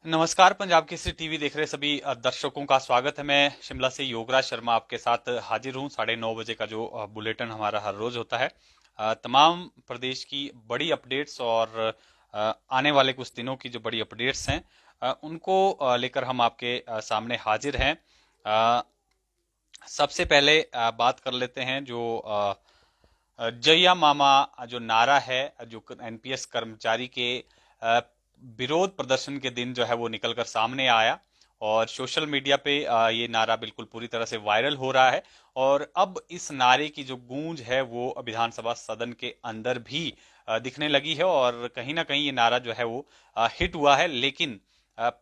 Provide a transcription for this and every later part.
नमस्कार। पंजाब केसरी टीवी देख रहे सभी दर्शकों का स्वागत है। मैं शिमला से योगराज शर्मा आपके साथ हाजिर हूं। 9:30 बजे का जो बुलेटिन हमारा हर रोज होता है, तमाम प्रदेश की बड़ी अपडेट्स और आने वाले कुछ दिनों की जो बड़ी अपडेट्स हैं, उनको लेकर हम आपके सामने हाजिर हैं। अ, सबसे पहले बात कर लेते हैं जो जया मामा जो नारा है, जो एनपीएस कर्मचारी के अ, विरोध प्रदर्शन के दिन जो है वो निकलकर सामने आया और सोशल मीडिया पे ये नारा बिल्कुल पूरी तरह से वायरल हो रहा है। और अब इस नारे की जो गूंज है वो विधानसभा सदन के अंदर भी दिखने लगी है और कहीं ना कहीं ये नारा जो है वो हिट हुआ है। लेकिन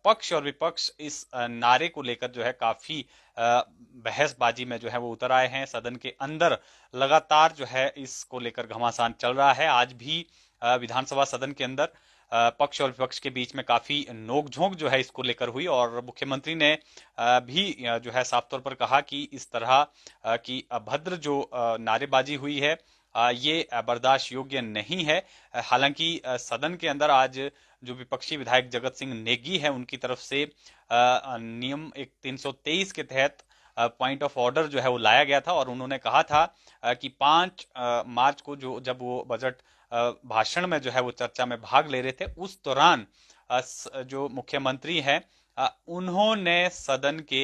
पक्ष और विपक्ष इस नारे को लेकर जो है काफी बहसबाजी में जो है वो उतर आए हैं। सदन के अंदर लगातार जो है इसको लेकर घमासान चल रहा है। आज भी विधानसभा सदन के अंदर पक्ष और विपक्ष के बीच में काफी नोकझोंक जो है इसको लेकर हुई और मुख्यमंत्री ने भी जो है साफ तौर पर कहा कि इस तरह की अभद्र जो नारेबाजी हुई है, ये बर्दाश्त योग्य नहीं है। हालांकि सदन के अंदर आज जो विपक्षी विधायक जगत सिंह नेगी है, उनकी तरफ से नियम एक 323 के तहत पॉइंट ऑफ ऑर्डर जो है वो लाया गया था और उन्होंने कहा था कि 5 मार्च को जो जब वो बजट भाषण में जो है वो चर्चा में भाग ले रहे थे, उस दौरान जो मुख्यमंत्री हैं, उन्होंने सदन के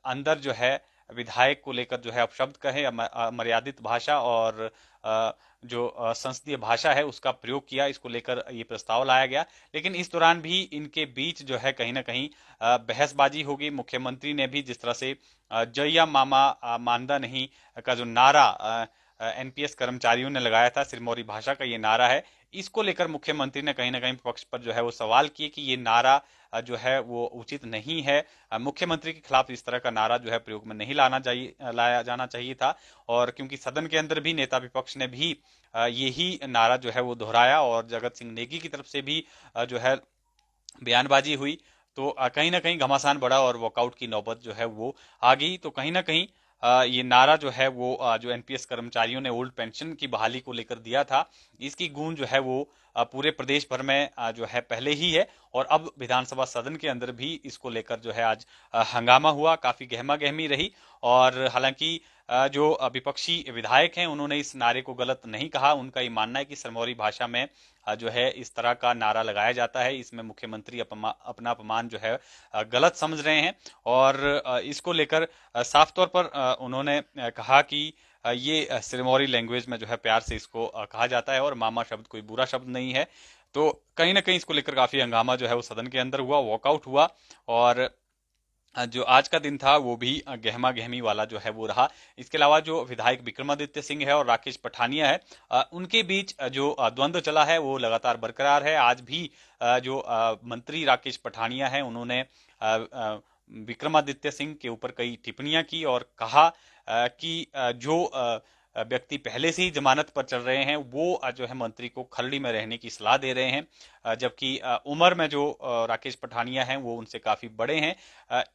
अंदर जो है विधायक को लेकर जो है अपशब्द कहे, मर्यादित भाषा और जो संसदीय भाषा है उसका प्रयोग किया। इसको लेकर ये प्रस्ताव लाया गया, लेकिन इस दौरान भी इनके बीच जो है कहीं ना कहीं बहसबाजी होगी। मुख्यमंत्री ने भी जिस तरह से जया मामा मानदा नहीं का जो नारा एनपीएस कर्मचारियों ने लगाया था, सिरमौरी भाषा का ये नारा है, इसको लेकर मुख्यमंत्री ने कहीं ना कहीं पक्ष पर जो है वो सवाल किए कि ये नारा जो है वो उचित नहीं है। मुख्यमंत्री के खिलाफ इस तरह का नारा जो है प्रयोग में नहीं लाया जाना चाहिए था। और क्योंकि सदन के अंदर भी नेता विपक्ष ने भी यही नारा जो है वो दोहराया और जगत सिंह नेगी की तरफ से भी जो है बयानबाजी हुई, तो कहीं ना कहीं घमासान बढ़ा और वॉकआउट की नौबत जो है वो आ गई। तो कहीं ना कहीं ये नारा जो है वो जो एनपीएस कर्मचारियों ने ओल्ड पेंशन की बहाली को लेकर दिया था, इसकी गूंज जो है वो पूरे प्रदेश भर में जो है पहले ही है। और अब विधानसभा सदन के अंदर भी इसको लेकर जो है आज हंगामा हुआ, काफी गहमा गहमी रही। और हालांकि जो विपक्षी विधायक हैं उन्होंने इस नारे को गलत नहीं कहा। उनका ये मानना है कि सरमौरी भाषा में जो है इस तरह का नारा लगाया जाता है, इसमें मुख्यमंत्री अपना अपमान जो है गलत समझ रहे हैं। और इसको लेकर साफ तौर पर उन्होंने कहा कि ये सिरमौरी लैंग्वेज में जो है प्यार से इसको कहा जाता है और मामा शब्द कोई बुरा शब्द नहीं है। तो कहीं ना कहीं इसको लेकर काफी हंगामा जो है वो सदन के अंदर हुआ, वॉकआउट हुआ। और जो आज का दिन था वो भी गहमा गहमी वाला जो है वो रहा। इसके अलावा जो विधायक विक्रमादित्य सिंह है और राकेश पठानिया है, उनके बीच जो द्वंद्व चला है वो लगातार बरकरार है। आज भी जो मंत्री राकेश पठानिया है उन्होंने विक्रमादित्य सिंह के ऊपर कई टिप्पणियां की और कहा कि जो व्यक्ति पहले से ही जमानत पर चल रहे हैं वो जो है मंत्री को खलड़ी में रहने की सलाह दे रहे हैं, जबकि उम्र में जो राकेश पठानिया हैं वो उनसे काफी बड़े हैं।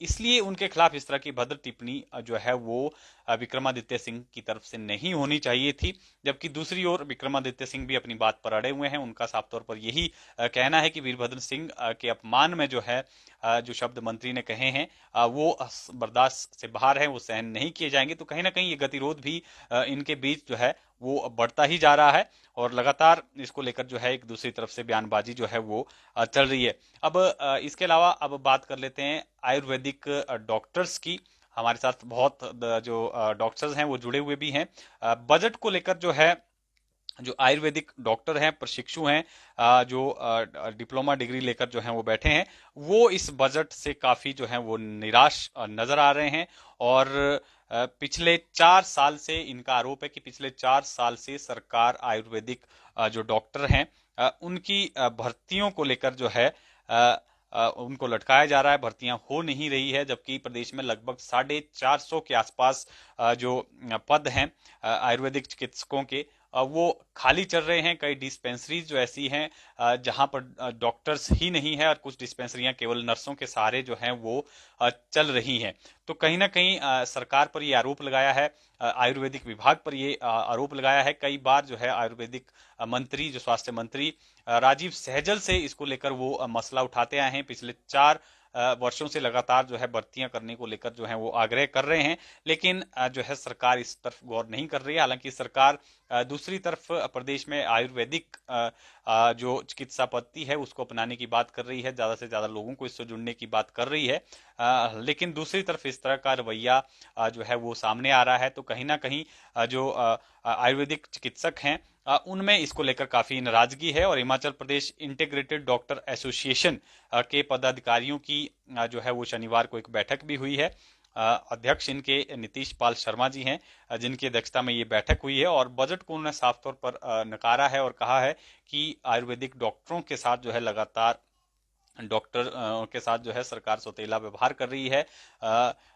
इसलिए उनके खिलाफ इस तरह की भद्र टिप्पणी जो है वो विक्रमादित्य सिंह की तरफ से नहीं होनी चाहिए थी। जबकि दूसरी ओर विक्रमादित्य सिंह भी अपनी बात पर अड़े हुए हैं। उनका साफ तौर पर यही कहना है कि वीरभद्र सिंह के अपमान में जो है जो शब्द मंत्री ने कहे हैं वो बर्दाश्त से बाहर है, वो सहन नहीं किए जाएंगे। तो कहीं ना कहीं ये गतिरोध भी इनके बीच जो है वो बढ़ता ही जा रहा है और लगातार इसको लेकर जो है एक दूसरी तरफ से बयानबाजी जो है वो चल रही है। अब इसके अलावा अब बात कर लेते हैं आयुर्वेदिक डॉक्टर्स की। हमारे साथ बहुत जो डॉक्टर्स हैं वो जुड़े हुए भी हैं। बजट को लेकर जो है जो आयुर्वेदिक डॉक्टर हैं, प्रशिक्षु हैं, जो डिप्लोमा डिग्री लेकर जो हैं वो बैठे हैं, वो इस बजट से काफी जो हैं वो निराश नजर आ रहे हैं। और पिछले 4 साल से इनका आरोप है कि पिछले 4 साल से सरकार आयुर्वेदिक जो डॉक्टर हैं उनकी भर्तियों को लेकर जो है उनको लटकाया जा रहा है, भर्तियां हो नहीं रही है। जबकि प्रदेश में लगभग 450 के आसपास जो पद हैं आयुर्वेदिक चिकित्सकों के, वो खाली चल रहे हैं। कई डिस्पेंसरीज जो ऐसी हैं जहां पर डॉक्टर्स ही नहीं है, और कुछ डिस्पेंसरियां केवल नर्सों के सहारे जो हैं वो चल रही हैं। तो कहीं ना कहीं सरकार पर ये आरोप लगाया है, आयुर्वेदिक विभाग पर ये आरोप लगाया है। कई बार जो है आयुर्वेदिक मंत्री, जो स्वास्थ्य मंत्री राजीव सहजल से इसको लेकर वो मसला उठाते आए हैं। पिछले 4 वर्षों से लगातार जो है भर्तियां करने को लेकर जो है वो आग्रह कर रहे हैं, लेकिन जो है सरकार इस तरफ गौर नहीं कर रही है। हालांकि सरकार दूसरी तरफ प्रदेश में आयुर्वेदिक जो चिकित्सा पद्धति है उसको अपनाने की बात कर रही है, ज्यादा से ज्यादा लोगों को इससे जुड़ने की बात कर रही है, लेकिन दूसरी तरफ इस तरह का रवैया जो है वो सामने आ रहा है। तो कहीं ना कहीं जो आयुर्वेदिक चिकित्सक हैं उनमें इसको लेकर काफी नाराजगी है। और Himachal Pradesh integrated doctor association के पदाधिकारियों की जो है वो शनिवार को एक बैठक भी हुई है। अध्यक्ष इनके नीतीश पाल शर्मा जी हैं, जिनकी अध्यक्षता में ये बैठक हुई है, और बजट को उन्होंने साफ तौर पर नकारा है और कहा है कि आयुर्वेदिक डॉक्टरों के साथ जो है लगातार डॉक्टर के साथ जो है सरकार सौतेला व्यवहार कर रही है।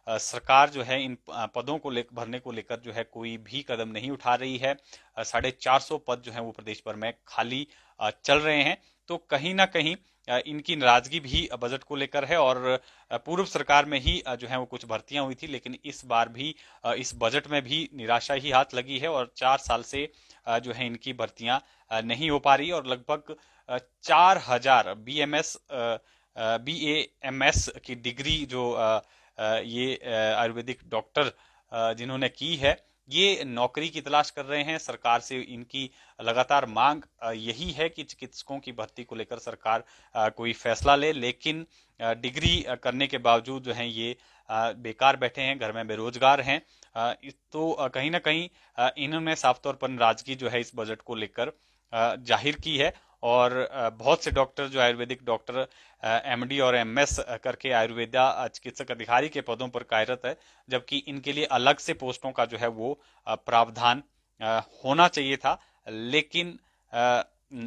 सरकार जो है इन पदों को भरने को लेकर जो है कोई भी कदम नहीं उठा रही है। 450 पद जो है वो प्रदेश भर में खाली चल रहे हैं। तो कहीं ना कहीं इनकी नाराजगी भी बजट को लेकर है, और पूर्व सरकार में ही जो है वो कुछ भर्तियां हुई थी, लेकिन इस बार भी इस बजट में भी निराशा ही हाथ लगी है, और 4 साल से जो है इनकी भर्तियां नहीं हो पा रही, और लगभग 4,000 BAMS की डिग्री जो ये आयुर्वेदिक डॉक्टर जिन्होंने की है, ये नौकरी की तलाश कर रहे हैं। सरकार से इनकी लगातार मांग यही है कि चिकित्सकों की भर्ती को लेकर सरकार कोई फैसला ले, लेकिन डिग्री करने के बावजूद जो है ये बेकार बैठे हैं, घर में बेरोजगार हैं। तो कहीं ना कहीं इन्होंने साफ तौर पर नाराजगी जो है इस बजट को लेकर जाहिर की है। और बहुत से डॉक्टर जो आयुर्वेदिक डॉक्टर MD और MS करके आयुर्वेदा चिकित्सक अधिकारी के पदों पर कार्यरत है, जबकि इनके लिए अलग से पोस्टों का जो है वो प्रावधान होना चाहिए था, लेकिन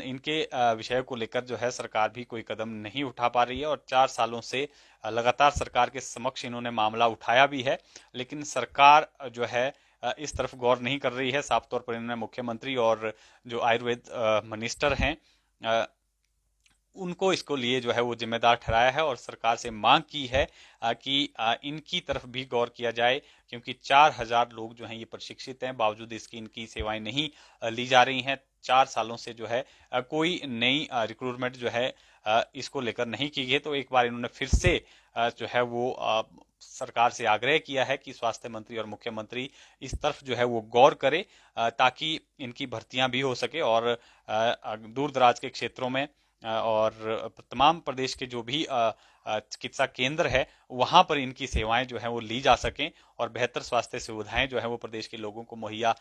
इनके विषय को लेकर जो है सरकार भी कोई कदम नहीं उठा पा रही है। और 4 सालों से लगातार सरकार के समक्ष इन्होंने मामला उठाया भी है, लेकिन सरकार जो है इस तरफ गौर नहीं कर रही है। साफ तौर पर इन्होंने मुख्यमंत्री और जो आयुर्वेद मिनिस्टर हैं उनको इसको लिए जो है वो जिम्मेदार ठहराया है, और सरकार से मांग की है कि इनकी तरफ भी गौर किया जाए, क्योंकि 4,000 लोग जो हैं ये प्रशिक्षित हैं, बावजूद इसकी इनकी सेवाएं नहीं ली जा रही हैं। 4 सालों से जो है कोई नई रिक्रूटमेंट जो है इसको लेकर नहीं की गई। तो एक बार इन्होंने फिर से जो है वो सरकार से आग्रह किया है कि स्वास्थ्य मंत्री और मुख्यमंत्री इस तरफ जो है वो गौर करे, ताकि इनकी भर्तियां भी हो सके, और दूर दराज के क्षेत्रों में और तमाम प्रदेश के जो भी चिकित्सा केंद्र है वहां पर इनकी सेवाएं जो है वो ली जा सकें, और बेहतर स्वास्थ्य सुविधाएं जो है वो प्रदेश के लोगों को मुहैया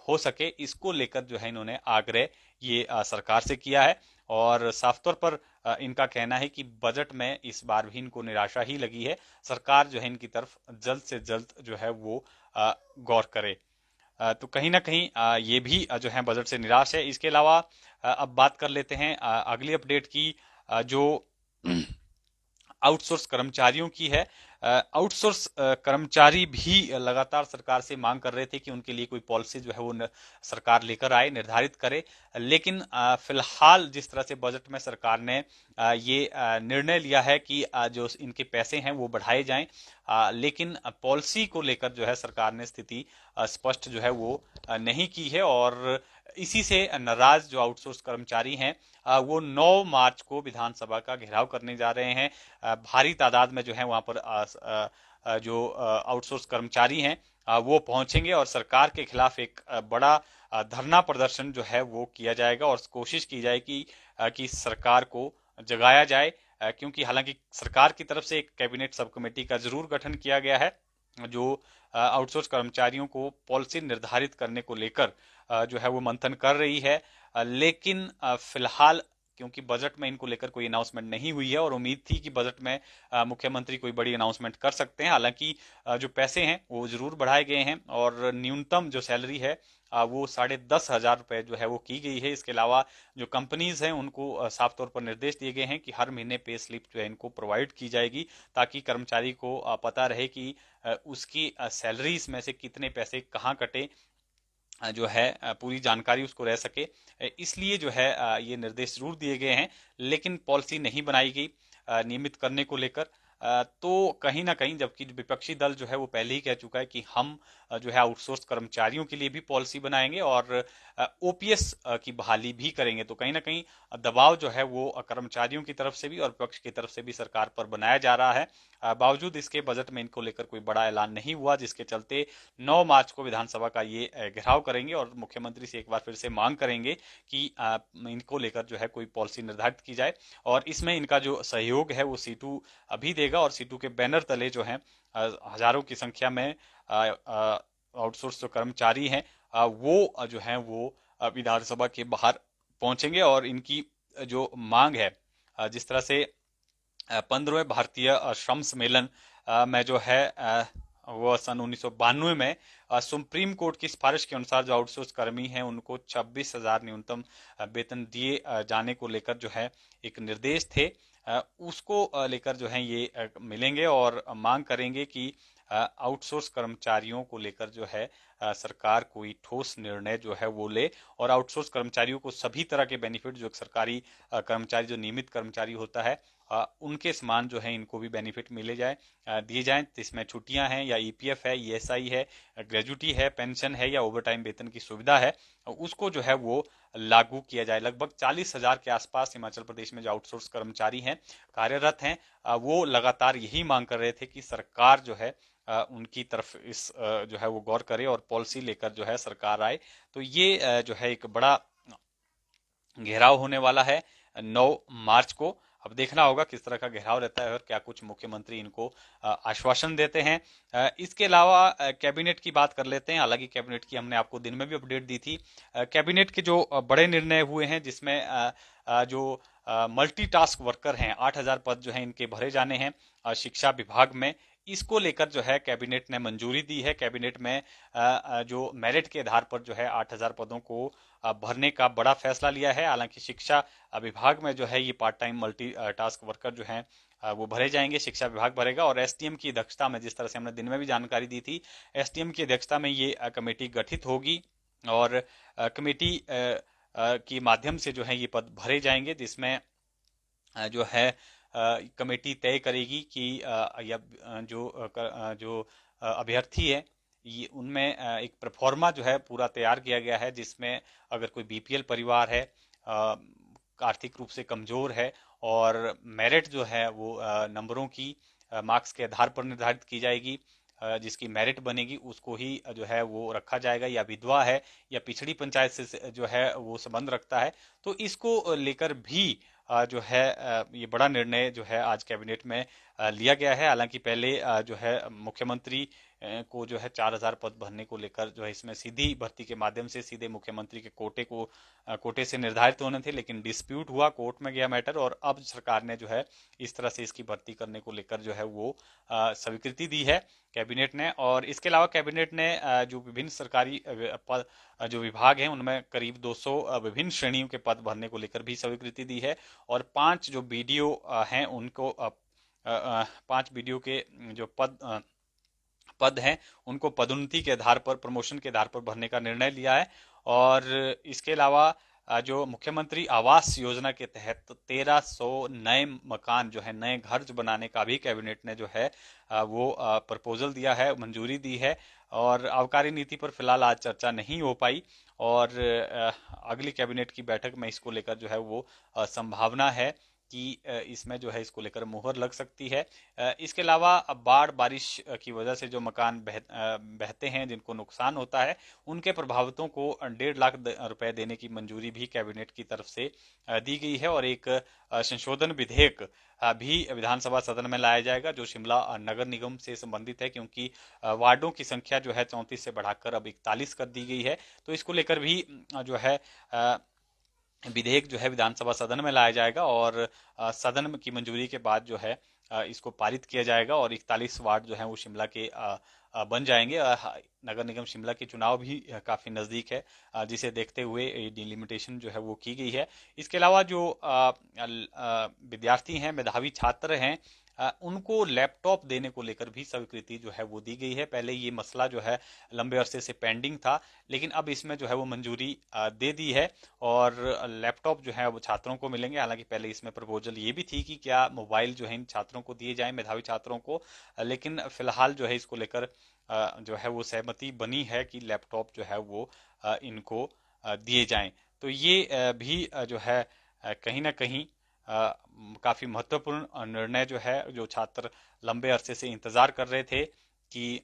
हो सके। इसको लेकर जो है इन्होंने आग्रह ये सरकार से किया है। और साफ तौर पर इनका कहना है कि बजट में इस बार भी इनको निराशा ही लगी है। सरकार जो है इनकी तरफ जल्द से जल्द जो है वो गौर करे। तो कहीं ना कहीं ये भी जो है बजट से निराश है। इसके अलावा अब बात कर लेते हैं अगली अपडेट की, जो आउटसोर्स कर्मचारियों की है। आउटसोर्स कर्मचारी भी लगातार सरकार से मांग कर रहे थे कि उनके लिए कोई पॉलिसी जो है वो सरकार लेकर आए, निर्धारित करे, लेकिन फिलहाल जिस तरह से बजट में सरकार ने ये निर्णय लिया है कि जो इनके पैसे हैं वो बढ़ाए जाएं, लेकिन पॉलिसी को लेकर जो है सरकार ने स्थिति स्पष्ट जो है वो नहीं की है। और इसी से नाराज जो आउटसोर्स कर्मचारी हैं वो 9 मार्च को विधानसभा का घेराव करने जा रहे हैं। भारी तादाद में जो है वहां पर जो आउटसोर्स कर्मचारी हैं वो पहुंचेंगे, और सरकार के खिलाफ एक बड़ा धरना प्रदर्शन जो है वो किया जाएगा, और कोशिश की जाएगी कि सरकार को जगाया जाए। क्योंकि हालांकि सरकार की तरफ से एक कैबिनेट सब कमेटी का जरूर गठन किया गया है, जो आउटसोर्स कर्मचारियों को पॉलिसी निर्धारित करने को लेकर जो है वो मंथन कर रही है, लेकिन फिलहाल क्योंकि बजट में इनको लेकर कोई अनाउंसमेंट नहीं हुई है, और उम्मीद थी कि बजट में मुख्यमंत्री कोई बड़ी अनाउंसमेंट कर सकते हैं। हालांकि जो पैसे हैं वो जरूर बढ़ाए गए हैं, और न्यूनतम जो सैलरी है वो 10,500 रुपए जो है वो की गई है। इसके अलावा जो कंपनीज हैं उनको साफ तौर पर निर्देश दिए गए हैं कि हर महीने पे स्लिप जो है इनको प्रोवाइड की जाएगी, ताकि कर्मचारी को पता रहे कि उसकी सैलरीज में से कितने पैसे कहाँ कटे, जो है पूरी जानकारी उसको रह सके, इसलिए जो है ये निर्देश जरूर दिए गए हैं, लेकिन पॉलिसी नहीं बनाई गई नियमित करने को लेकर। तो कहीं ना कहीं, जबकि विपक्षी दल जो है वो पहले ही कह चुका है कि हम जो है आउटसोर्स कर्मचारियों के लिए भी पॉलिसी बनाएंगे और ओपीएस की बहाली भी करेंगे, तो कहीं ना कहीं दबाव जो है वो कर्मचारियों की तरफ से भी और विपक्ष की तरफ से भी सरकार पर बनाया जा रहा है। बावजूद इसके बजट में इनको लेकर कोई बड़ा ऐलान नहीं हुआ, जिसके चलते 9 मार्च को विधानसभा का ये घेराव करेंगे और मुख्यमंत्री से एक बार फिर से मांग करेंगे कि इनको लेकर जो है कोई पॉलिसी निर्धारित की जाए। और इसमें इनका जो सहयोग है वो सीटू अभी देगा, और सीटू के बैनर तले जो है हजारों की संख्या में आउटसोर्स जो कर्मचारी हैं वो जो है वो विधानसभा के बाहर पहुंचेंगे और इनकी जो मांग है, जिस तरह से 15वें भारतीय श्रम सम्मेलन में जो है वो सन 1992 में सुप्रीम कोर्ट की सिफारिश के अनुसार जो आउटसोर्स कर्मी हैं उनको 26,000 न्यूनतम वेतन दिए जाने को लेकर जो है एक निर्देश थे, उसको लेकर जो है ये मिलेंगे और मांग करेंगे कि आउटसोर्स कर्मचारियों को लेकर जो है सरकार कोई ठोस निर्णय जो है वो ले, और आउटसोर्स कर्मचारियों को सभी तरह के बेनिफिट जो सरकारी कर्मचारी, जो नियमित कर्मचारी होता है, उनके समान जो है इनको भी बेनिफिट मिले जाए, दिए जाएं। इसमें छुट्टियां हैं या ईपीएफ है, ईएसआई है, ग्रेजुटी है, पेंशन है या ओवरटाइम वेतन की सुविधा है, उसको जो है वो लागू किया जाए। लगभग 40,000 के आसपास हिमाचल प्रदेश में जो आउटसोर्स कर्मचारी हैं, कार्यरत हैं, वो लगातार यही मांग कर रहे थे कि सरकार जो है उनकी तरफ इस जो है वो गौर करे और पॉलिसी लेकर जो है सरकार आए। तो ये जो है एक बड़ा घेराव होने वाला है 9 मार्च को। अब देखना होगा किस तरह का घेराव रहता है और क्या कुछ मुख्यमंत्री इनको आश्वासन देते हैं। इसके अलावा कैबिनेट की बात कर लेते हैं। हालांकि कैबिनेट की हमने आपको दिन में भी अपडेट दी थी। कैबिनेट के जो बड़े निर्णय हुए हैं, जिसमें जो मल्टीटास्क वर्कर हैं, 8,000 पद जो हैं इनके भरे जाने हैं शिक्षा विभाग में, इसको लेकर जो है कैबिनेट ने मंजूरी दी है। कैबिनेट में जो मेरिट के आधार पर जो है 8,000 पदों को भरने का बड़ा फैसला लिया है। हालांकि शिक्षा विभाग में जो है ये part time multi task worker जो हैं वो भरे जाएंगे, शिक्षा विभाग भरेगा। और एसडीएम की अध्यक्षता में, जिस तरह से हमने दिन में भी जानकारी दी थी, एसडीएम की अध्यक्षता में ये कमेटी गठित होगी और कमेटी के माध्यम से जो है ये पद भरे जाएंगे, जिसमें जो है कमेटी तय करेगी कि या जो अभ्यर्थी है, ये उनमें एक प्रोफार्मा जो है पूरा तैयार किया गया है, जिसमें अगर कोई बीपीएल परिवार है, आर्थिक रूप से कमजोर है, और मेरिट जो है वो नंबरों की, मार्क्स के आधार पर निर्धारित की जाएगी, जिसकी मेरिट बनेगी उसको ही जो है वो रखा जाएगा, या विधवा है या पिछड़ी पंचायत से जो है वो संबंध रखता है। तो इसको लेकर भी जो है ये बड़ा निर्णय जो है आज कैबिनेट में लिया गया है। हालांकि पहले जो है मुख्यमंत्री को जो है 4,000 पद भरने को लेकर जो है इसमें सीधी भर्ती के माध्यम से सीधे मुख्यमंत्री के कोटे से निर्धारित होने थे, लेकिन डिस्प्यूट हुआ, कोर्ट में गया मैटर, और अब सरकार ने जो है इस तरह से इसकी भर्ती करने को लेकर जो है वो स्वीकृति दी है कैबिनेट ने। और इसके अलावा कैबिनेट ने जो विभिन्न सरकारी पद जो विभाग हैं उनमें करीब 200 विभिन्न श्रेणियों के पद भरने को लेकर भी स्वीकृति दी है, और 5 जो बीडीओ हैं उनको 5 बीडीओ के जो पद हैं उनको पदोन्नति के आधार पर, प्रमोशन के आधार पर भरने का निर्णय लिया है। और इसके अलावा जो मुख्यमंत्री आवास योजना के तहत 1300 नए मकान जो है, नए घर जो बनाने का भी कैबिनेट ने जो है वो प्रपोजल दिया है, मंजूरी दी है। और आबकारी नीति पर फिलहाल आज चर्चा नहीं हो पाई, और अगली कैबिनेट की बैठक में इसको लेकर जो है वो संभावना है कि इसमें जो है इसको लेकर मुहर लग सकती है। इसके अलावा बाढ़ बारिश की वजह से जो मकान बहते हैं, जिनको नुकसान होता है, उनके प्रभावितों को 1.5 लाख रुपए देने की मंजूरी भी कैबिनेट की तरफ से दी गई है। और एक संशोधन विधेयक भी विधानसभा सदन में लाया जाएगा, जो शिमला नगर निगम से संबंधित है, क्योंकि वार्डों की संख्या जो है 34 से बढ़ाकर अब 41 कर दी गई है। तो इसको लेकर भी जो है विधेयक जो है विधानसभा सदन में लाया जाएगा, और सदन की मंजूरी के बाद जो है इसको पारित किया जाएगा, और 41 वार्ड जो है वो शिमला के बन जाएंगे। नगर निगम शिमला के चुनाव भी काफी नजदीक है, जिसे देखते हुए डिलिमिटेशन जो है वो की गई है। इसके अलावा जो विद्यार्थी हैं, मेधावी छात्र हैं, उनको लैपटॉप देने को लेकर भी स्वीकृति जो है वो दी गई है। पहले ये मसला जो है लंबे अरसे से पेंडिंग था, लेकिन अब इसमें जो है वो मंजूरी दे दी है और लैपटॉप जो है वो छात्रों को मिलेंगे। हालांकि पहले इसमें प्रपोजल ये भी थी कि क्या मोबाइल जो है इन छात्रों को दिए जाए, मेधावी छात्रों को, लेकिन फिलहाल जो है इसको लेकर जो है वो सहमति बनी है कि लैपटॉप जो है वो इनको दिए जाएं। तो ये भी जो है कहीं ना कहीं काफी महत्वपूर्ण निर्णय जो है, जो छात्र लंबे अरसे से इंतजार कर रहे थे कि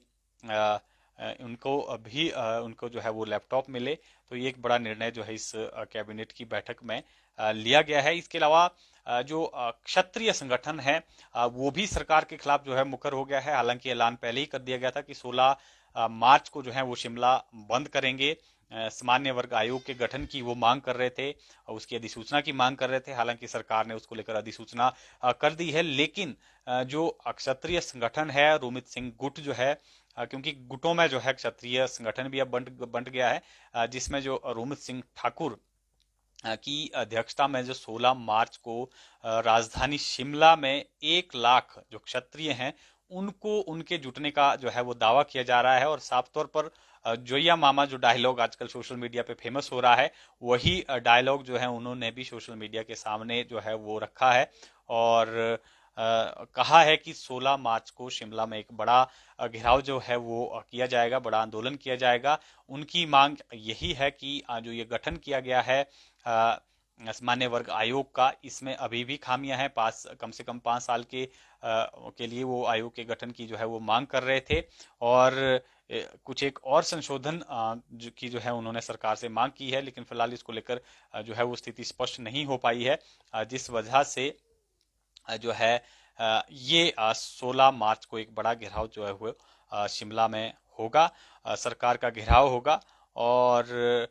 उनको भी उनको जो है वो लैपटॉप मिले, तो ये एक बड़ा निर्णय जो है इस कैबिनेट की बैठक में लिया गया है। इसके अलावा जो क्षत्रिय संगठन है वो भी सरकार के खिलाफ जो है मुकर हो गया है। हालांकि ऐलान पहले ही कर दिया गया था कि 16 मार्च को जो है वो शिमला बंद करेंगे। सामान्य वर्ग आयोग के गठन की वो मांग कर रहे थे और उसकी अधिसूचना की मांग कर रहे थे। हालांकि सरकार ने उसको लेकर अधिसूचना कर दी है, लेकिन जो क्षत्रिय संगठन है, रोमित सिंह गुट जो है, क्योंकि गुटों में जो है क्षत्रिय संगठन भी अब बंट गया है, जिसमें जो रोमित सिंह ठाकुर की अध्यक्षता में जो 16 मार्च को राजधानी शिमला में 1 लाख जो क्षत्रिय हैं उनको उनके जुटने का जो है वो दावा किया जा रहा है। और साफ तौर पर जोया मामा जो डायलॉग आजकल सोशल मीडिया पे फेमस हो रहा है, वही डायलॉग जो है उन्होंने भी सोशल मीडिया के सामने जो है वो रखा है और कहा है कि 16 मार्च को शिमला में एक बड़ा घेराव जो है वो किया जाएगा, बड़ा आंदोलन किया जाएगा। उनकी मांग यही है कि जो ये गठन किया गया है सामान्य वर्ग आयोग का, इसमें अभी भी खामियां हैं। कम से कम 5 साल के लिए वो आयोग के गठन की जो है वो मांग कर रहे थे और कुछ एक और संशोधन की जो है उन्होंने सरकार से मांग की है, लेकिन फिलहाल इसको लेकर जो है वो स्थिति स्पष्ट नहीं हो पाई है, जिस वजह से जो है ये 16 मार्च को एक बड़ा घेराव जो है वो शिमला में होगा, सरकार का घेराव होगा। और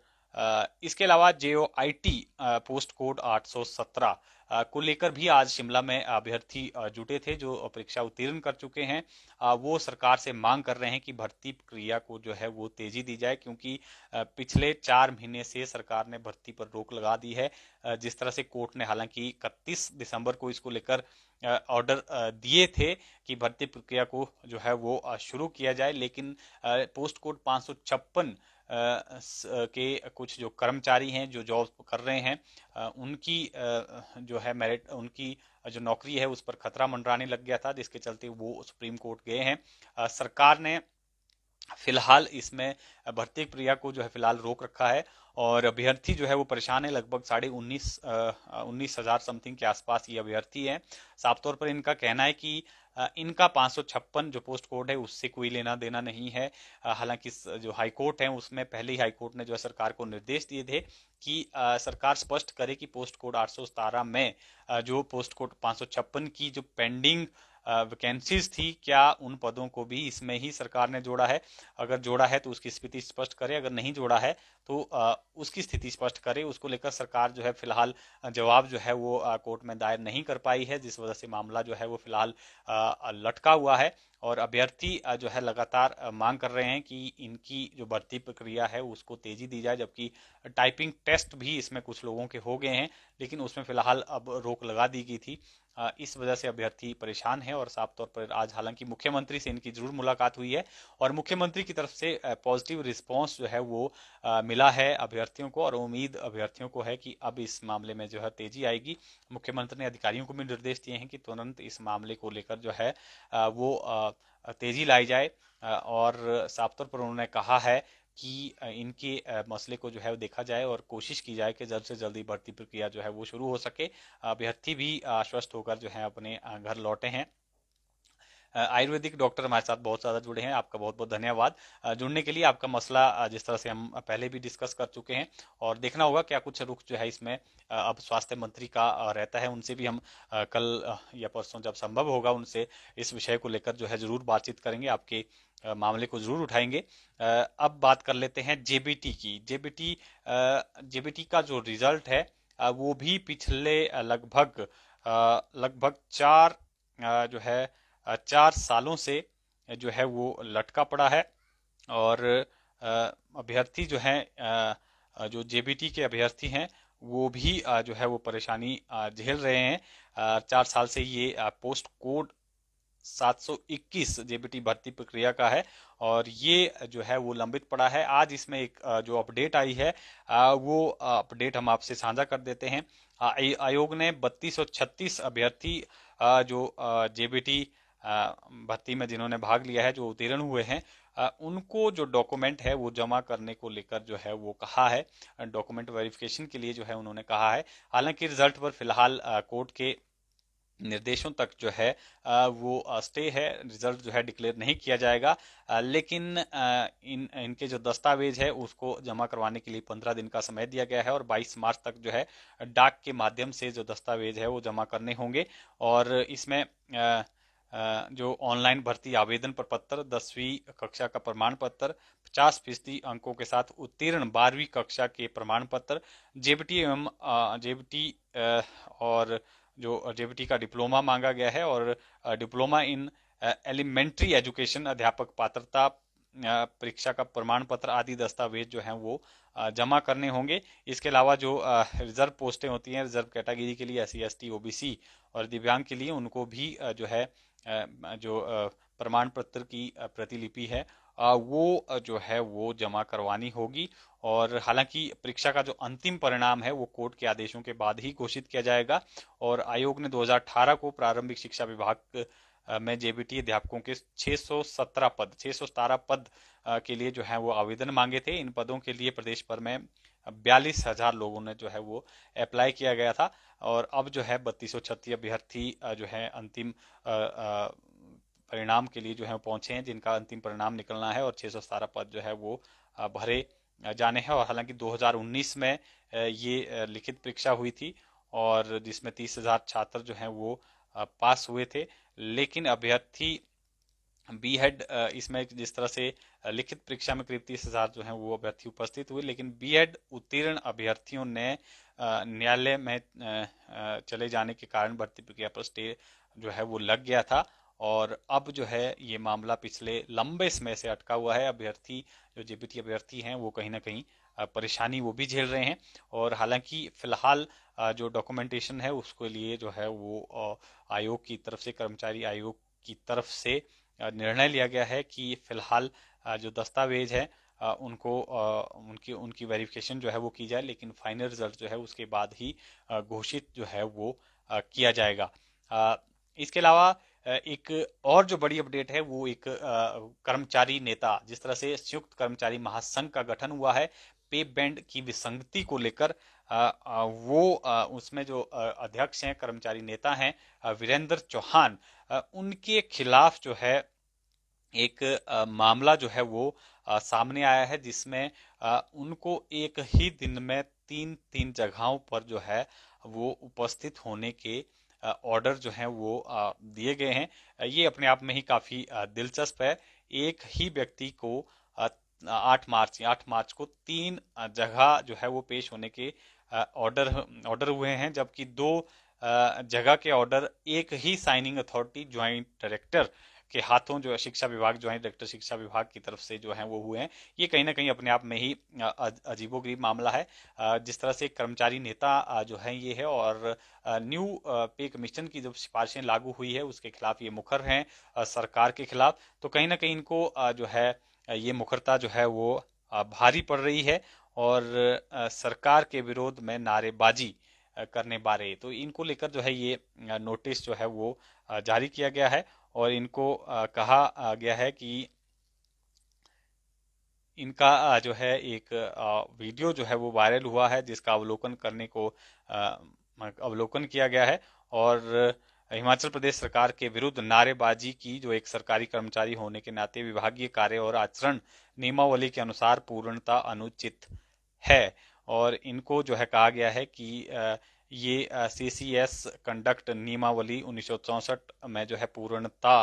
इसके अलावा JOIT पोस्ट कोड 817 को लेकर भी आज शिमला में अभ्यर्थी जुटे थे जो परीक्षा उत्तीर्ण कर चुके हैं। वो सरकार से मांग कर रहे हैं कि भर्ती प्रक्रिया को जो है वो तेजी दी जाए, क्योंकि पिछले 4 महीने से सरकार ने भर्ती पर रोक लगा दी है। जिस तरह से कोर्ट ने हालांकि 31 दिसंबर को इसको लेकर ऑर्डर दिए थे कि भर्ती प्रक्रिया को जो है वो शुरू किया जाए, लेकिन पोस्ट कोड 556 के कुछ जो कर्मचारी हैं जो जॉब कर रहे हैं उनकी जो है मेरिट, उनकी जो नौकरी है उस पर खतरा मंडराने लग गया था, जिसके चलते वो सुप्रीम कोर्ट गए हैं। सरकार ने फिलहाल इसमें भर्ती प्रक्रिया को जो है फिलहाल रोक रखा है और अभ्यर्थी जो है वो परेशान है। लगभग 19 हजार समथिंग के आसपास ये अभ्यर्थी हैं। साफ तौर पर इनका कहना है कि इनका 556 जो पोस्ट कोड है उससे कोई लेना देना नहीं है। हालांकि जो हाई कोर्ट है उसमें पहले ही हाई कोर्ट ने जो है सरकार को निर्देश दिए थे कि सरकार स्पष्ट करे कि पोस्ट कोड 817 में जो पोस्ट कोड 556 की जो पेंडिंग वैकेंसीज थी, क्या उन पदों को भी इसमें ही सरकार ने जोड़ा है? अगर जोड़ा है तो उसकी स्थिति स्पष्ट करे, अगर नहीं जोड़ा है तो उसकी स्थिति स्पष्ट करे। उसको लेकर सरकार जो है फिलहाल जवाब जो है वो कोर्ट में दायर नहीं कर पाई है, जिस वजह से मामला जो है वो फिलहाल लटका हुआ है और अभ्यर्थी जो है लगातार मांग कर रहे हैं कि इनकी जो भर्ती प्रक्रिया है उसको तेजी दी जाए। जबकि टाइपिंग टेस्ट भी इसमें कुछ लोगों के हो गए हैं, लेकिन उसमें फिलहाल अब रोक लगा दी गई थी। इस वजह से अभ्यर्थी परेशान है और साफ तौर पर आज हालांकि मुख्यमंत्री से इनकी जरूर मुलाकात हुई है और मुख्यमंत्री की तरफ से पॉजिटिव रिस्पांस जो है वो मिला है अभ्यर्थियों को और उम्मीद अभ्यर्थियों को है कि अब इस मामले में जो है तेजी आएगी। मुख्यमंत्री ने अधिकारियों को भी निर्देश दिए हैं कि तुरंत इस मामले को लेकर जो है वो तेजी लाई जाए और साफ तौर पर उन्होंने कहा है कि इनके मसले को जो है देखा जाए और कोशिश की जाए कि जल्द से जल्दी भर्ती प्रक्रिया जो है वो शुरू हो सके। अभ्यर्थी भी आश्वस्त होकर जो है अपने घर लौटे हैं। आयुर्वेदिक डॉक्टर हमारे साथ बहुत ज़्यादा जुड़े हैं, आपका बहुत बहुत धन्यवाद जुड़ने के लिए। आपका मसला जिस तरह से हम पहले भी डिस्कस कर चुके हैं और देखना होगा क्या कुछ रुख जो है इसमें अब स्वास्थ्य मंत्री का रहता है। उनसे भी हम कल या परसों जब संभव होगा उनसे इस विषय को लेकर जो है जरूर बातचीत करेंगे, आपके मामले को जरूर उठाएंगे। अब बात कर लेते हैं जेबीटी की। जेबीटी का जो रिजल्ट है वो भी पिछले लगभग 4 सालों से जो है वो लटका पड़ा है और अभ्यर्थी जो है जो जेबीटी के अभ्यर्थी हैं वो भी जो है वो परेशानी झेल रहे हैं। 4 साल से ये पोस्ट कोड 721 जेबीटी भर्ती प्रक्रिया का है और ये जो है वो लंबित पड़ा है। आज इसमें एक जो अपडेट आई है वो अपडेट हम आपसे साझा कर देते हैं। आयोग ने 3236 अभ्यर्थी जो जेबीटी भर्ती में जिन्होंने भाग लिया है, जो उत्तीर्ण हुए हैं, उनको जो डॉक्यूमेंट है वो जमा करने को लेकर जो है वो कहा है। डॉक्यूमेंट वेरिफिकेशन के लिए जो है उन्होंने कहा है। हालांकि रिजल्ट पर फिलहाल कोर्ट के निर्देशों तक जो है वो स्टे है, रिजल्ट जो है डिक्लेयर नहीं किया जाएगा। लेकिन इनके जो दस्तावेज है उसको जमा करवाने के लिए 15 दिन का समय दिया गया है और 22 मार्च तक जो है डाक के माध्यम से जो दस्तावेज है वो जमा करने होंगे। और इसमें जो ऑनलाइन भर्ती आवेदन प्रपत्र, 10वीं कक्षा का प्रमाण पत्र, 50% अंकों के साथ उत्तीर्ण 12वीं कक्षा के प्रमाण पत्र, जेबीटी एवं जेबीटी और जो जेबीटी का डिप्लोमा मांगा गया है और डिप्लोमा इन एलिमेंट्री एजुकेशन अध्यापक पात्रता परीक्षा का प्रमाण पत्र आदि दस्तावेज जो हैं वो जमा करने होंगे। इसके अलावा जो रिजर्व पोस्टें होती हैं रिजर्व कैटेगरी के लिए, SC ST OBC और दिव्यांग के लिए, उनको भी जो है जो प्रमाण पत्र की प्रतिलिपि है वो जो है वो जमा करवानी होगी। और हालांकि परीक्षा का जो अंतिम परिणाम है वो कोर्ट के आदेशों के बाद ही घोषित किया जाएगा। और आयोग ने 2018 को प्रारंभिक शिक्षा विभाग में जेबीटी अध्यापकों के 617 पद के लिए जो है वो आवेदन मांगे थे। इन पदों के लिए प्रदेश भर में 42,000 लोगों ने जो है वो अप्लाई किया गया था और अब जो है 3236 अभ्यर्थी जो है अंतिम परिणाम के लिए जो है पहुंचे हैं, जिनका अंतिम परिणाम निकलना है और 617 पद जो है वो भरे जाने हैं। और हालांकि 2019 में ये लिखित परीक्षा हुई थी और जिसमें 30,000 छात्र जो हैं वो पास हुए थे। लेकिन अभ्यर्थी बीएड इसमें जिस तरह से लिखित परीक्षा में करीब 30,000 जो है वो अभ्यर्थी उपस्थित हुए, लेकिन बीएड उत्तीर्ण अभ्यर्थियों ने न्यायालय में चले जाने के कारण भर्ती प्रक्रिया पर स्टे जो है वो लग गया था और अब जो है ये मामला पिछले लंबे समय से अटका हुआ है। अभ्यर्थी जो जेबीटी अभ्यर्थी हैं वो कहीं ना कहीं परेशानी वो भी झेल रहे हैं। और हालांकि फिलहाल जो डॉक्यूमेंटेशन है उसके लिए जो है वो आयोग की तरफ से, कर्मचारी आयोग की तरफ से निर्णय लिया गया है कि फिलहाल जो दस्तावेज है उनको उनकी उनकी वेरिफिकेशन जो है वो की जाए, लेकिन फाइनल रिजल्ट जो है उसके बाद ही घोषित जो है वो किया जाएगा। इसके अलावा एक और जो बड़ी अपडेट है वो एक कर्मचारी नेता, जिस तरह से संयुक्त कर्मचारी महासंघ का गठन हुआ है पे बैंड की विसंगति को लेकर, वो उसमें जो अध्यक्ष हैं, कर्मचारी नेता हैं वीरेंद्र चौहान, उनके खिलाफ जो है एक मामला जो है वो सामने आया है, जिसमें उनको एक ही दिन में तीन तीन जगहों पर जो है वो उपस्थित होने के ऑर्डर जो हैं वो दिए गए हैं। ये अपने आप में ही काफी दिलचस्प है। एक ही व्यक्ति को 8 मार्च को 3 जगह जो है वो पेश होने के ऑर्डर ऑर्डर हुए हैं, जबकि 2 जगह के ऑर्डर एक ही साइनिंग अथॉरिटी ज्वाइंट डायरेक्टर के हाथों जो शिक्षा विभाग, ज्वाइंट डायरेक्टर शिक्षा विभाग की तरफ से जो है वो हुए हैं। ये कहीं ना कहीं अपने आप में ही अजीबोगरीब मामला है। जिस तरह से कर्मचारी नेता जो है ये है और न्यू पे कमीशन की जो सिफारिशें लागू हुई है उसके खिलाफ ये मुखर हैं सरकार के खिलाफ, तो कहीं ना कहीं इनको जो है ये मुखरता जो है वो भारी पड़ रही है और सरकार के विरोध में नारेबाजी करने बारे, तो इनको लेकर जो है ये नोटिस जो है वो जारी किया गया है और इनको कहा गया है कि इनका जो है एक वीडियो जो है वो वायरल हुआ है, जिसका अवलोकन करने को अवलोकन किया गया है और हिमाचल प्रदेश सरकार के विरुद्ध नारेबाजी की, जो एक सरकारी कर्मचारी होने के नाते विभागीय कार्य और आचरण नियमावली के अनुसार पूर्णता अनुचित है। और इनको जो है कहा गया है कि ये CCS कंडक्ट नियमावली 1964 में जो है पूर्णता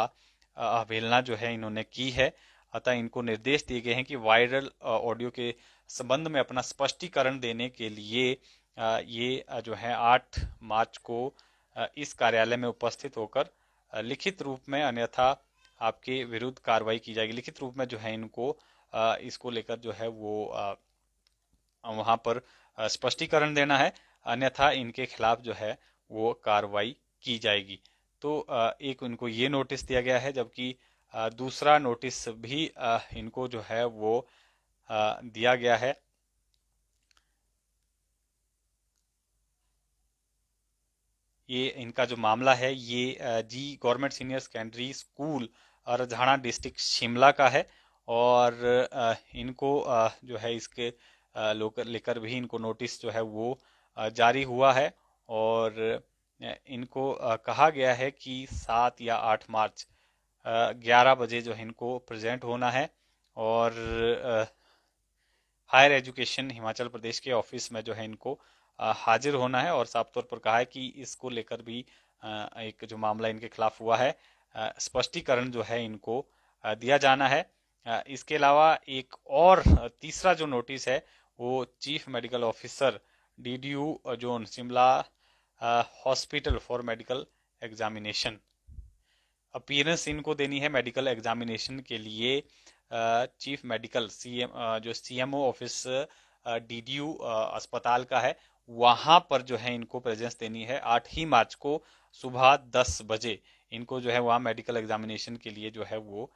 अवहेलना जो है इन्होंने की है। अतः इनको निर्देश दिए गए हैं कि वायरल ऑडियो के संबंध में अपना स्पष्टीकरण देने के लिए ये जो है 8 मार्च को इस कार्यालय में उपस्थित होकर लिखित रूप में, अन्यथा आपके विरुद्ध कार्रवाई की जाएगी। लिखित रूप में जो है इनको इसको लेकर जो है वो वहां पर स्पष्टीकरण देना है, अन्यथा इनके खिलाफ जो है वो कार्रवाई की जाएगी। तो एक इनको ये नोटिस दिया गया है, जबकि दूसरा नोटिस भी इनको जो है वो दिया गया है। ये इनका जो मामला है ये जी government senior secondary school Rajhana district Shimla का है। और इनको जो है इसके लेकर भी इनको नोटिस जो है वो जारी हुआ है। और इनको कहा गया है कि 7 या 8 मार्च 11 बजे जो है इनको प्रेजेंट होना है। और हायर एजुकेशन हिमाचल प्रदेश के ऑफिस में जो है इनको हाजिर होना है। और साफ तौर पर कहा है कि इसको लेकर भी एक जो मामला इनके खिलाफ हुआ है, स्पष्टीकरण जो है इनको दिया जाना है। इसके अलावा एक और तीसरा जो नोटिस है वो chief medical officer DDU zone Shimla hospital for medical examination, appearance इनको देनी है मेडिकल एग्जामिनेशन के लिए। चीफ मेडिकल जो सीएमओ ऑफिस डीडीयू अस्पताल का है, वहां पर जो है इनको प्रेजेंस देनी है 8 ही मार्च को सुबह 10 बजे। इनको जो है वहाँ मेडिकल एग्जामिनेशन के लिए जो है वो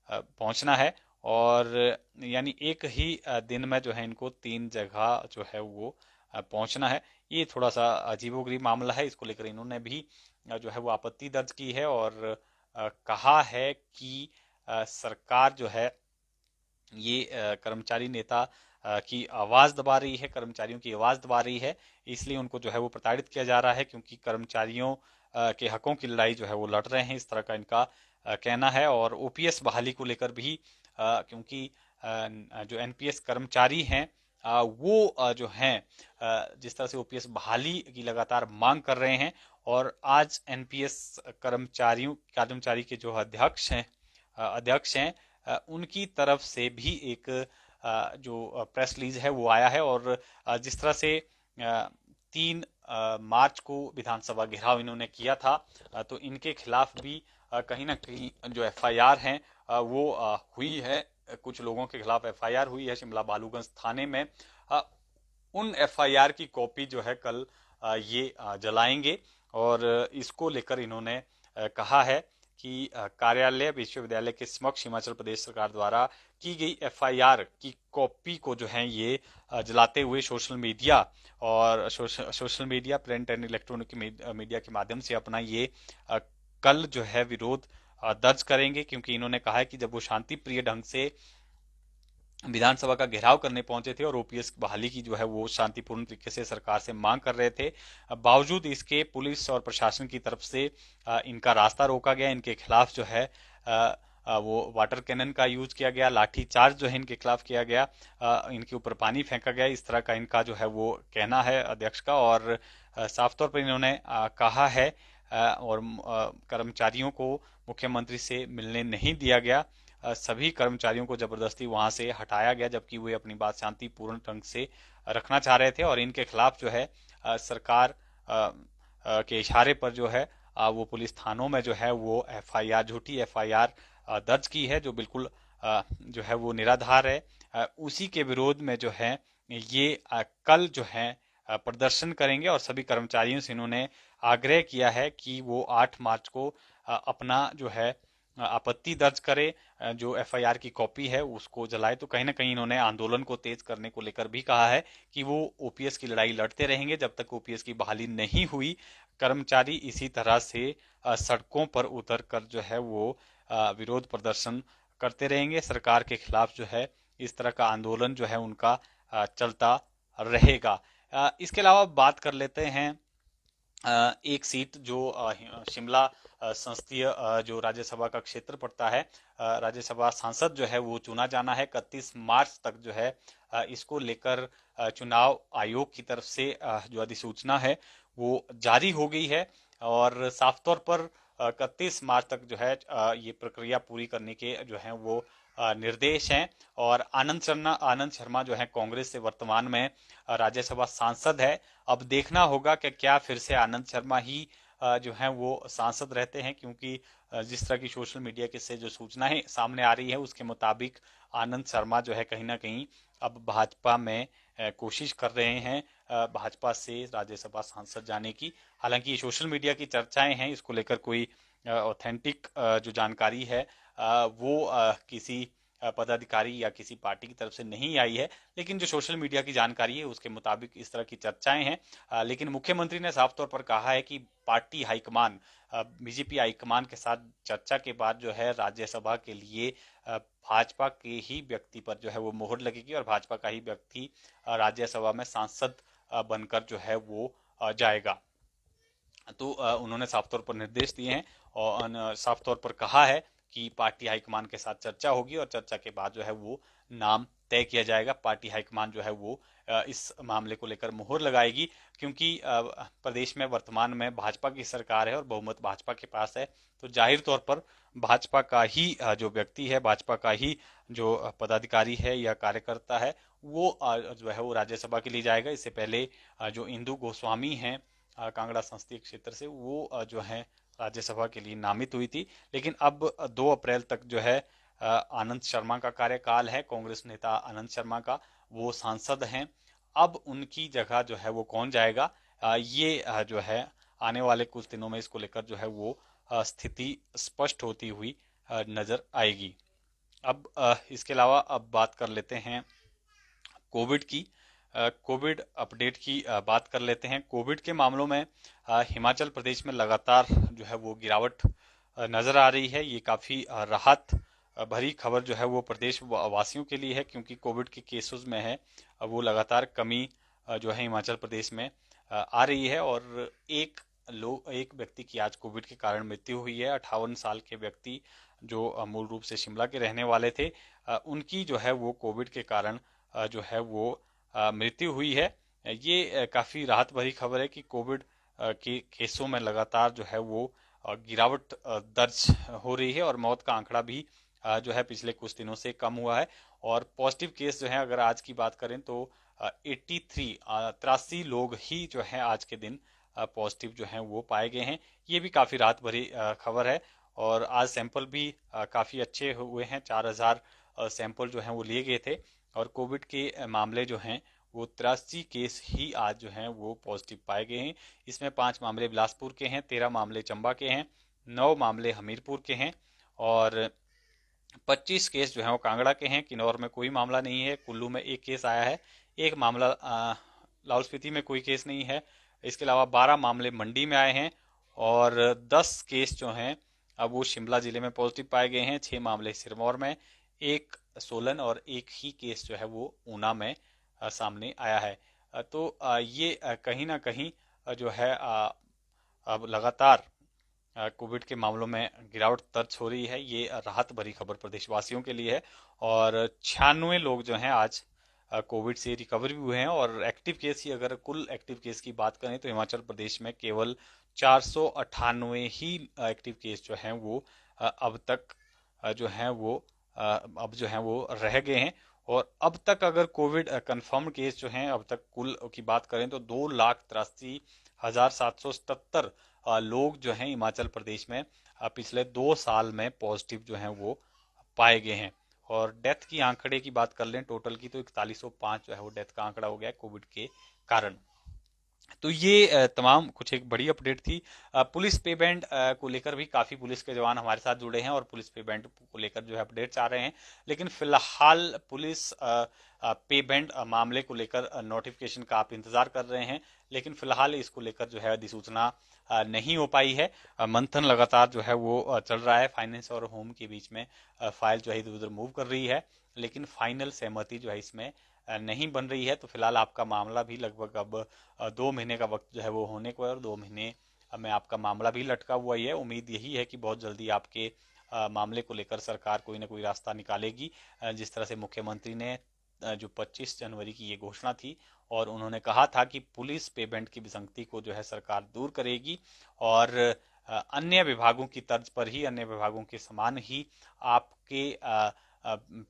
पहुंचना है। और यानी एक ही दिन में जो है इनको 3 जगह जो है वो पहुंचना है। ये थोड़ा सा अजीबोगरीब मामला है, इसको लेकर इन्होंने भी जो है वो आपत्ति दर्ज की है। और कहा है कि सरकार जो है ये कर्मचारी नेता की आवाज दबा रही है, कर्मचारियों की आवाज दबा रही है, इसलिए उनको जो है वो प्रताड़ित किया जा रहा है, क्योंकि कर्मचारियों के हकों की लड़ाई जो है वो लड़ रहे हैं, इस तरह का इनका कहना है। और ओपीएस बहाली को लेकर भी क्योंकि जो एनपीएस कर्मचारी हैं वो जो हैं जिस तरह से ओपीएस बहाली की लगातार मांग कर रहे हैं। और आज एनपीएस कर्मचारी के जो अध्यक्ष हैं उनकी तरफ से भी एक जो प्रेस रिलीज है वो आया है। और जिस तरह से 3 मार्च को विधानसभा घेराव इन्होंने किया था, तो इनके खिलाफ भी कहीं ना कहीं जो एफआईआर हैं वो हुई है। कुछ लोगों के खिलाफ एफआईआर हुई है शिमला बालूगंज थाने में। उन एफआईआर की कॉपी जो है कल ये जलाएंगे। और इसको लेकर इन्होंने कहा है कि कार्यालय विश्वविद्यालय के समक्ष हिमाचल प्रदेश सरकार द्वारा की गई एफआईआर की कॉपी को जो है ये जलाते हुए social media print and electronic media के माध्यम से अपना ये कल जो है विरोध दर्ज करेंगे। क्योंकि इन्होंने कहा है कि जब वो शांति प्रिय ढंग से विधानसभा का घेराव करने पहुंचे थे और ओपीएस बहाली की जो है वो शांतिपूर्ण तरीके से सरकार से मांग कर रहे थे, बावजूद इसके पुलिस और प्रशासन की तरफ से इनका रास्ता रोका गया। इनके खिलाफ जो है वो वाटर कैनन का यूज किया गया, लाठी चार्ज जो है इनके खिलाफ किया गया, इनके ऊपर पानी फेंका गया। इस तरह का इनका जो है वो कहना है अध्यक्ष का। और साफ तौर पर इन्होंने कहा है और कर्मचारियों को मुख्यमंत्री से मिलने नहीं दिया गया, सभी कर्मचारियों को जबरदस्ती वहां से हटाया गया, जबकि वे अपनी बात शांतिपूर्ण ढंग से रखना चाह रहे थे। और इनके खिलाफ जो है सरकार के इशारे पर जो है वो पुलिस थानों में जो है वो एफआईआर, झूठी एफआईआर दर्ज की है, जो बिल्कुल जो है वो निराधार है। उसी के विरोध में जो है ये कल जो है प्रदर्शन करेंगे। और सभी कर्मचारियों से इन्होंने आग्रह किया है कि वो 8 मार्च को अपना जो है आपत्ति दर्ज करे, जो एफआईआर की कॉपी है उसको जलाए। तो कहीं ना कहीं इन्होंने आंदोलन को तेज करने को लेकर भी कहा है कि वो ओपीएस की लड़ाई लड़ते रहेंगे जब तक ओपीएस की बहाली नहीं हुई। कर्मचारी इसी तरह से सड़कों पर उतर कर जो है वो विरोध प्रदर्शन करते रहेंगे, सरकार के खिलाफ जो है इस तरह का आंदोलन जो है उनका चलता रहेगा। इसके अलावा बात कर लेते हैं एक सीट जो शिमला संसदीय जो राज्यसभा का क्षेत्र पड़ता है, राज्यसभा सांसद जो है वो चुना जाना है। 31 मार्च तक जो है इसको लेकर चुनाव आयोग की तरफ से जो अधिसूचना है वो जारी हो गई है। और साफ तौर पर 31 मार्च तक जो है ये प्रक्रिया पूरी करने के जो है वो निर्देश हैं। और आनंद शर्मा जो है कांग्रेस से वर्तमान में राज्यसभा सांसद है। अब देखना होगा कि क्या फिर से आनंद शर्मा ही जो है वो सांसद रहते हैं, क्योंकि जिस तरह की सोशल मीडिया के से जो सूचनाएं सामने आ रही है उसके मुताबिक आनंद शर्मा जो है कहीं ना कहीं अब भाजपा में कोशिश कर रहे हैं भाजपा से राज्यसभा सांसद जाने की। हालांकि ये सोशल मीडिया की चर्चाएं हैं, इसको लेकर कोई ऑथेंटिक जो जानकारी है वो किसी पदाधिकारी या किसी पार्टी की तरफ से नहीं आई है। लेकिन जो सोशल मीडिया की जानकारी है उसके मुताबिक इस तरह की चर्चाएं हैं। लेकिन मुख्यमंत्री ने साफ तौर पर कहा है कि पार्टी हाईकमान, बीजेपी हाईकमान के साथ चर्चा के बाद जो है राज्यसभा के लिए भाजपा के ही व्यक्ति पर जो है वो मोहर लगेगी और भाजपा का ही व्यक्ति राज्यसभा में सांसद बनकर जो है वो जाएगा। तो उन्होंने साफ तौर पर निर्देश दिए हैं और साफ तौर पर कहा है कि पार्टी हाईकमान के साथ चर्चा होगी और चर्चा के बाद जो है वो नाम तय किया जाएगा। पार्टी हाईकमान जो है वो इस मामले को लेकर मुहर लगाएगी, क्योंकि प्रदेश में वर्तमान में भाजपा की सरकार है और बहुमत भाजपा के पास है। तो जाहिर तौर पर भाजपा का ही जो व्यक्ति है, भाजपा का ही जो पदाधिकारी है या कार्यकर्ता है, वो जो है वो राज्यसभा के लिए जाएगा। इससे पहले जो इंदु गोस्वामी हैं कांगड़ा संसदीय क्षेत्र से, वो जो है राज्यसभा के लिए नामित हुई थी। लेकिन अब 2 अप्रैल तक जो है आनंद शर्मा का कार्यकाल है, कांग्रेस नेता आनंद शर्मा का, वो सांसद हैं। अब उनकी जगह जो है वो कौन जाएगा, ये जो है आने वाले कुछ दिनों में इसको लेकर जो है वो स्थिति स्पष्ट होती हुई नजर आएगी। अब इसके अलावा अब बात कर लेते हैं कोविड की। कोविड अपडेट की बात कर लेते हैं। कोविड के मामलों में हिमाचल प्रदेश में लगातार जो है वो गिरावट नजर आ रही है। ये काफ़ी राहत भरी खबर जो है वो प्रदेश वासियों के लिए है, क्योंकि कोविड के केसेस में है वो लगातार कमी जो है हिमाचल प्रदेश में आ रही है। और एक व्यक्ति की आज कोविड के कारण मृत्यु हुई है। 58 साल के व्यक्ति जो मूल रूप से शिमला के रहने वाले थे, उनकी जो है वो कोविड के कारण जो है वो मृत्यु हुई है। ये काफ़ी राहत भरी खबर है कि कोविड के केसों में लगातार जो है वो गिरावट दर्ज हो रही है और मौत का आंकड़ा भी जो है पिछले कुछ दिनों से कम हुआ है। और पॉजिटिव केस जो है अगर आज की बात करें तो 83 लोग ही जो है आज के दिन पॉजिटिव जो हैं वो पाए गए हैं। ये भी काफ़ी राहत भरी खबर है। और आज सैंपल भी काफ़ी अच्छे हुए हैं। 4000 सैंपल जो हैं वो लिए गए थे और कोविड के मामले जो हैं वो 83 केस ही आज जो हैं वो पॉजिटिव पाए गए हैं। इसमें 5 मामले बिलासपुर के हैं, 13 मामले चंबा के हैं, 9 मामले हमीरपुर के हैं और 25 केस जो हैं वो कांगड़ा के हैं। किन्नौर में कोई मामला नहीं है। कुल्लू में 1 केस आया है, 1 मामला लाहौल स्पीति में कोई केस नहीं है। इसके अलावा 12 मामले मंडी में आए हैं और 10 केस जो हैं अब वो शिमला जिले में पॉजिटिव पाए गए हैं। 6 मामले सिरमौर में, 1 सोलन और 1 ही केस जो है वो ऊना में सामने आया है। तो ये कहीं ना कहीं जो है अब लगातार कोविड के मामलों में गिरावट दर्ज हो रही है। ये राहत भरी खबर प्रदेशवासियों के लिए है। और 96 लोग जो हैं आज कोविड से रिकवर भी हुए हैं। और एक्टिव केस की, अगर कुल एक्टिव केस की बात करें तो हिमाचल प्रदेश में केवल 498 ही एक्टिव केस जो हैं वो अब तक जो हैं वो अब जो हैं वो रह गए हैं। और अब तक अगर कोविड कंफर्म केस जो हैं अब तक कुल की बात करें तो 2,83,777 लोग जो हैं हिमाचल प्रदेश में पिछले 2 साल में पॉजिटिव जो हैं वो पाए गए हैं। और डेथ की आंकड़े की बात कर लें टोटल की तो 4105 जो है वो डेथ का आंकड़ा हो गया है कोविड के कारण। तो ये तमाम कुछ एक बड़ी अपडेट थी। पुलिस पे बैंड को लेकर भी काफी पुलिस के जवान हमारे साथ जुड़े हैं और पुलिस पे बैंड को लेकर जो है अपडेट्स आ रहे हैं। लेकिन फिलहाल पुलिस पे बैंड मामले को लेकर नोटिफिकेशन का आप इंतजार कर रहे हैं, लेकिन फिलहाल इसको लेकर जो है अधिसूचना नहीं हो पाई है। मंथन लगातार जो है वो चल रहा है। फाइनेंस और होम के बीच में फाइल जो है इधर उधर मूव कर रही है, लेकिन फाइनल सहमति जो है इसमें नहीं बन रही है। तो फिलहाल आपका मामला भी लगभग अब 2 महीने का वक्त जो है वो होने को है और 2 महीने में आपका मामला भी लटका हुआ ही है। उम्मीद यही है कि बहुत जल्दी आपके मामले को लेकर सरकार कोई ना कोई रास्ता निकालेगी। जिस तरह से मुख्यमंत्री ने जो 25 जनवरी की ये घोषणा थी और उन्होंने कहा था कि पुलिस पेमेंट की विसंगति को जो है सरकार दूर करेगी और अन्य विभागों की तर्ज पर ही, अन्य विभागों के समान ही आपके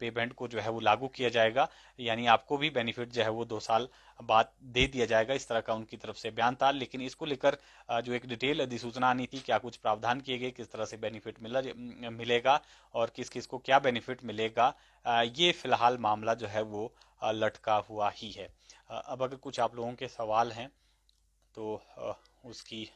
पेमेंट को जो है वो लागू किया जाएगा। यानी आपको भी बेनिफिट जो है वो 2 साल बाद दे दिया जाएगा, इस तरह का उनकी तरफ से बयान था। लेकिन इसको लेकर जो एक डिटेल अधिसूचना आनी थी, क्या कुछ प्रावधान किए गए, किस तरह से बेनिफिट मिलेगा और किस किस को क्या बेनिफिट मिलेगा, ये फिलहाल मामला जो है वो लटका हुआ ही है। अब अगर कुछ आप लोगों के सवाल हैं तो उसकी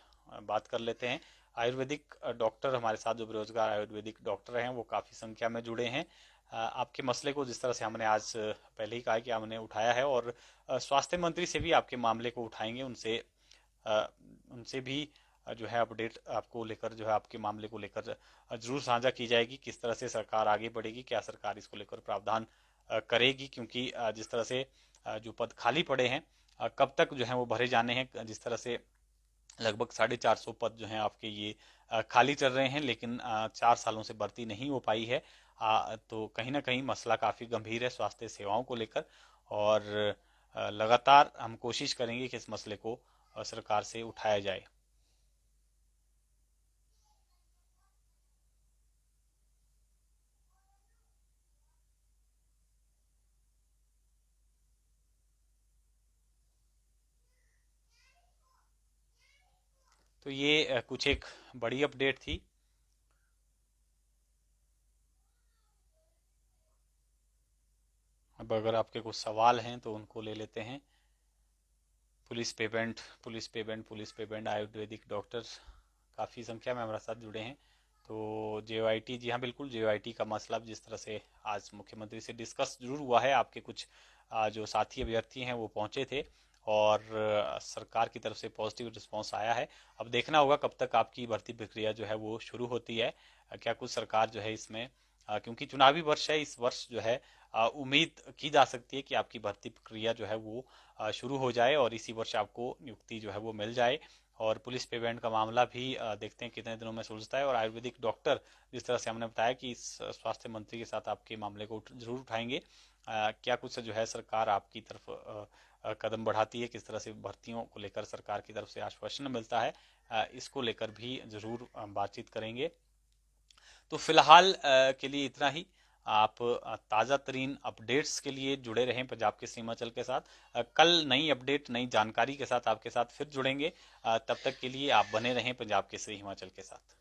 बात कर लेते हैं। आयुर्वेदिक डॉक्टर हमारे साथ जो बेरोजगार आयुर्वेदिक डॉक्टर हैं वो काफ़ी संख्या में जुड़े हैं। आपके मसले को जिस तरह से हमने आज पहले ही कहा कि हमने उठाया है, और स्वास्थ्य मंत्री से भी आपके मामले को उठाएंगे, उनसे उनसे भी जो है अपडेट आपको लेकर, जो है आपके मामले को लेकर जरूर साझा की जाएगी। किस तरह से सरकार आगे बढ़ेगी, क्या सरकार इसको लेकर प्रावधान करेगी, क्योंकि जिस तरह से जो पद खाली पड़े हैं कब तक जो है वो भरे जाने हैं। जिस तरह से लगभग 450 पद जो हैं आपके ये खाली चल रहे हैं, लेकिन 4 सालों से भर्ती नहीं हो पाई है। तो कहीं ना कहीं मसला काफ़ी गंभीर है स्वास्थ्य सेवाओं को लेकर, और लगातार हम कोशिश करेंगे कि इस मसले को सरकार से उठाया जाए। तो ये कुछ एक बड़ी अपडेट थी। अब अगर आपके कुछ सवाल हैं तो उनको ले लेते हैं। पुलिस पेमेंट आयुर्वेदिक डॉक्टर काफ़ी संख्या में हमारे साथ जुड़े हैं। तो जेओआईटी, जी हाँ बिल्कुल, जेओआईटी का मसला जिस तरह से आज मुख्यमंत्री से डिस्कस जरूर हुआ है। आपके कुछ जो साथी अभ्यर्थी हैं वो पहुंचे थे, और सरकार की तरफ से पॉजिटिव रिस्पांस आया है। अब देखना होगा कब तक आपकी भर्ती प्रक्रिया जो है वो शुरू होती है। क्या कुछ सरकार जो है इसमें, क्योंकि चुनावी वर्ष है, इस वर्ष जो है उम्मीद की जा सकती है कि आपकी भर्ती प्रक्रिया जो है वो शुरू हो जाए और इसी वर्ष आपको नियुक्ति जो है वो मिल जाए। और पुलिस पेमेंट का मामला भी देखते हैं कितने दिनों में सुलझता है। और आयुर्वेदिक डॉक्टर, जिस तरह से हमने बताया कि इस स्वास्थ्य मंत्री के साथ आपके मामले को जरूर उठाएंगे। क्या कुछ जो है सरकार आपकी तरफ कदम बढ़ाती है, किस तरह से भर्तियों को लेकर सरकार की तरफ से आश्वासन मिलता है, इसको लेकर भी जरूर बातचीत करेंगे। तो फिलहाल के लिए इतना ही। आप ताज़ा तरीन अपडेट्स के लिए जुड़े रहें पंजाब के हिमाचल के साथ। कल नई अपडेट, नई जानकारी के साथ आपके साथ फिर जुड़ेंगे। तब तक के लिए आप बने रहें पंजाब के हिमाचल के साथ।